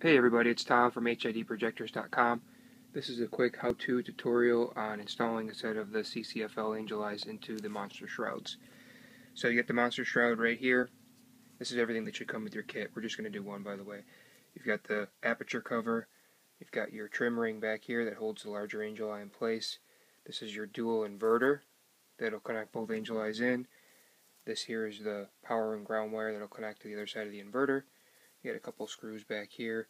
Hey everybody, it's Tom from HIDprojectors.com. This is a quick how-to tutorial on installing a set of the CCFL Angel Eyes into the monster shrouds. So you get the monster shroud right here. This is everything that should come with your kit. We're just going to do one, by the way. You've got the aperture cover. You've got your trim ring back here that holds the larger angel eye in place. This is your dual inverter that'll connect both angel eyes in. This here is the power and ground wire that'll connect to the other side of the inverter. You got a couple screws back here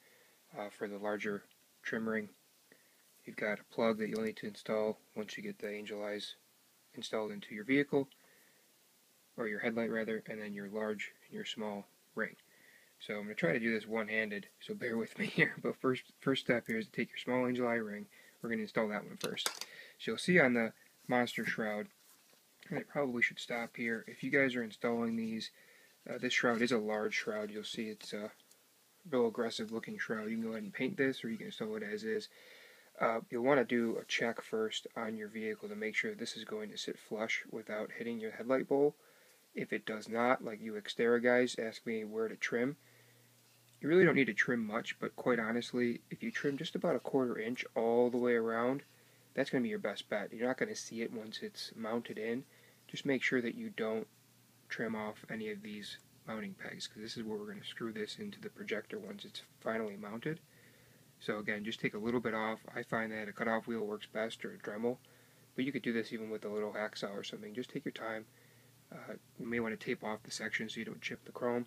for the larger trim ring. You've got a plug that you'll need to install once you get the angel eyes installed into your vehicle, or your headlight rather, and then your large and your small ring. So I'm going to try to do this one-handed, so bear with me here. But first step here is to take your small angel eye ring. We're going to install that one first. So you'll see on the monster shroud, and I probably should stop here. If you guys are installing these, this shroud is a large shroud. You'll see it's a real aggressive looking shroud. You can go ahead and paint this, or you can install it as is. You'll want to do a check first on your vehicle to make sure this is going to sit flush without hitting your headlight bowl. If it does not, like you Xterra guys ask me where to trim, you really don't need to trim much, but quite honestly, if you trim just about a 1/4 inch all the way around, that's going to be your best bet. You're not going to see it once it's mounted in. Just make sure that you don't trim off any of these mounting pegs, because this is where we're going to screw this into the projector once it's finally mounted. So again, just take a little bit off. I find that a cutoff wheel works best, or a Dremel, but you could do this even with a little hacksaw or something. Just take your time. You may want to tape off the section so you don't chip the chrome.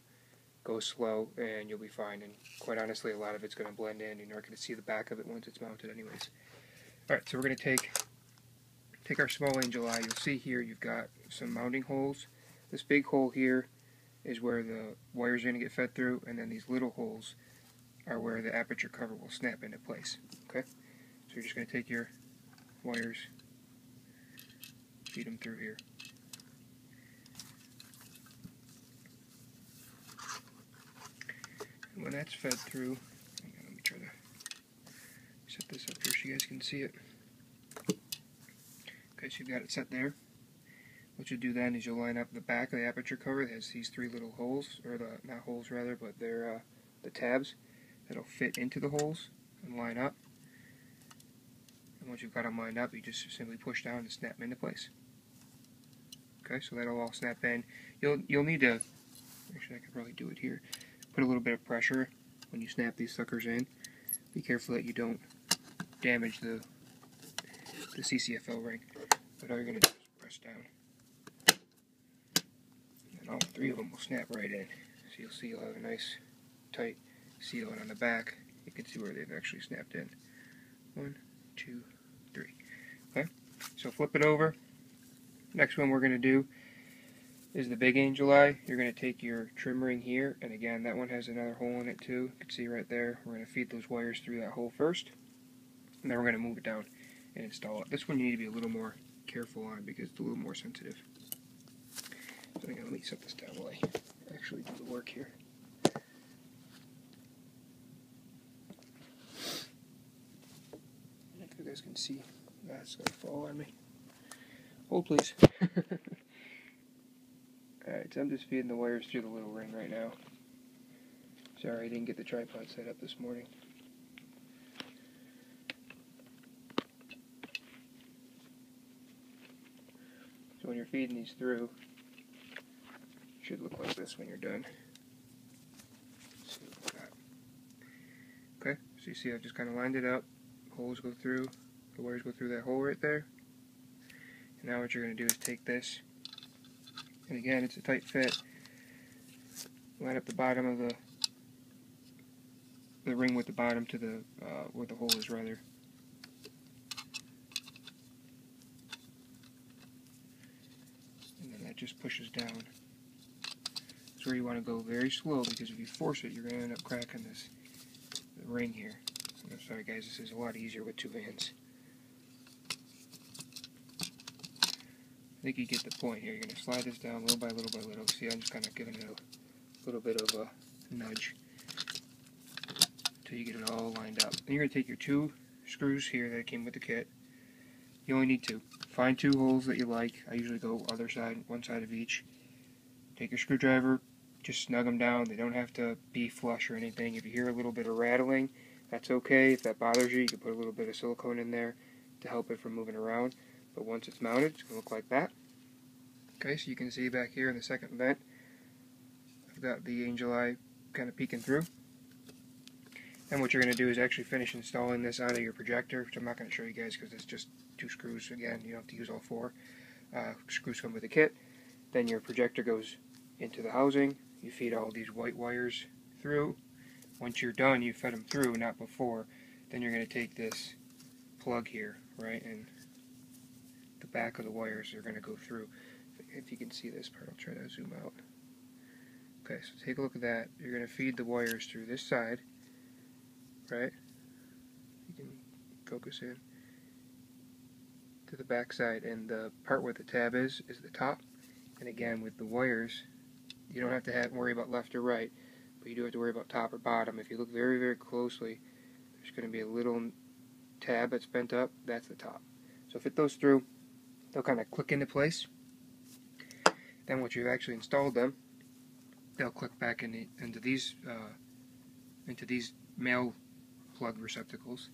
Go slow and you'll be fine, and quite honestly a lot of it's going to blend in. You're not going to see the back of it once it's mounted anyways. Alright, so we're going to take our small angel eye. You'll see here you've got some mounting holes. This big hole here is where the wires are going to get fed through, and then these little holes are where the aperture cover will snap into place. Okay? So you're just going to take your wires, feed them through here. And when that's fed through, let me try to set this up here so you guys can see it. Okay, so you've got it set there. What you'll do then is you'll line up the back of the aperture cover that has these three little holes, or not holes rather, but they're the tabs that'll fit into the holes and line up. And once you've got them lined up, you just simply push down and snap them into place. Okay, so that'll all snap in. You'll need to, actually I could probably do it here, put a little bit of pressure when you snap these suckers in. Be careful that you don't damage the CCFL ring. But all you're going to do is press down. And all three of them will snap right in. So you'll see you'll have a nice tight seal, and on the back you can see where they've actually snapped in. 1, 2, 3. Okay, so flip it over. Next one we're going to do is the big angel eye. You're going to take your trim ring here, and again that one has another hole in it too. You can see right there. We're going to feed those wires through that hole first, and then we're going to move it down and install it. This one you need to be a little more careful on because it's a little more sensitive. So again, let me set this down while I actually do the work here. If you guys can see, that's going to fall on me. Hold please. Alright, so I'm just feeding the wires through the little ring right now. Sorry, I didn't get the tripod set up this morning. So when you're feeding these through, it should look like this when you're done. Let's see what we got. Okay, so you see I've just kind of lined it up. Holes go through, the wires go through that hole right there. And now what you're going to do is take this, and again it's a tight fit. Line up the bottom of the ring with the bottom to the where the hole is rather. And then that just pushes down. That's where you want to go very slow, because if you force it, you're going to end up cracking the ring here. I'm sorry guys, this is a lot easier with two hands. I think you get the point here. You're going to slide this down little by little by little. See, I'm just kind of giving it a little bit of a nudge until you get it all lined up. Then you're going to take your 2 screws here that came with the kit. You only need 2. Find 2 holes that you like. I usually go other side, one side of each. Take your screwdriver, just snug them down. They don't have to be flush or anything. If you hear a little bit of rattling, that's okay. If that bothers you, you can put a little bit of silicone in there to help it from moving around. But once it's mounted, it's going to look like that. Okay, so you can see back here in the second vent, I've got the Angel Eye kind of peeking through. And what you're going to do is actually finish installing this onto your projector, which I'm not going to show you guys because it's just 2 screws. Again, you don't have to use all 4. Screws come with the kit. Then your projector goes into the housing. You feed all these white wires through. Once you're done, you fed them through, not before. Then you're going to take this plug here, right, and the back of the wires are going to go through. If you can see this part, I'll try to zoom out. Okay, so take a look at that. You're going to feed the wires through this side, right? You can focus in to the back side, and the part where the tab is the top. And again, with the wires, you don't have to worry about left or right, but you do have to worry about top or bottom. If you look very, very closely, there's going to be a little tab that's bent up. That's the top. So fit those through. They'll kind of click into place. Then once you've actually installed them, they'll click back into these male plug receptacles.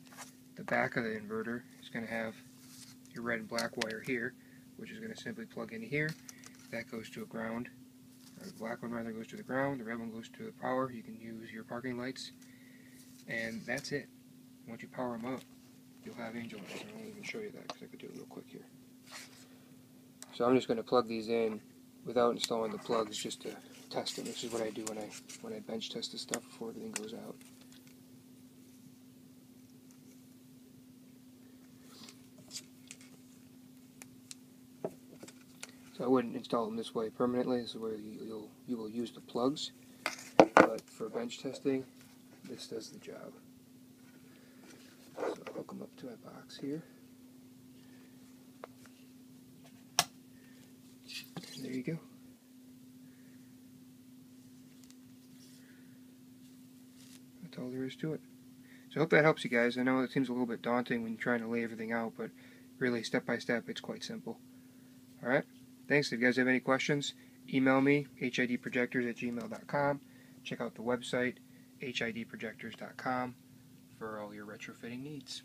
The back of the inverter is going to have your red and black wire here, which is going to simply plug into here. That goes to a ground. The black one rather goes to the ground. The red one goes to the power. You can use your parking lights, and that's it. Once you power them up, you'll have Angel Eyes. I won't even show you that because I could do it real quick here. So I'm just going to plug these in without installing the plugs, just to test them. This is what I do when I bench test this stuff before everything goes out. So I wouldn't install them this way permanently. This is where you will use the plugs. But for bench testing, this does the job. So I'll hook them up to my box here. And there you go. That's all there is to it. So I hope that helps you guys. I know it seems a little bit daunting when you're trying to lay everything out, but really step by step it's quite simple. Alright? Thanks. If you guys have any questions, email me, HIDprojectors@gmail.com. Check out the website, HIDprojectors.com, for all your retrofitting needs.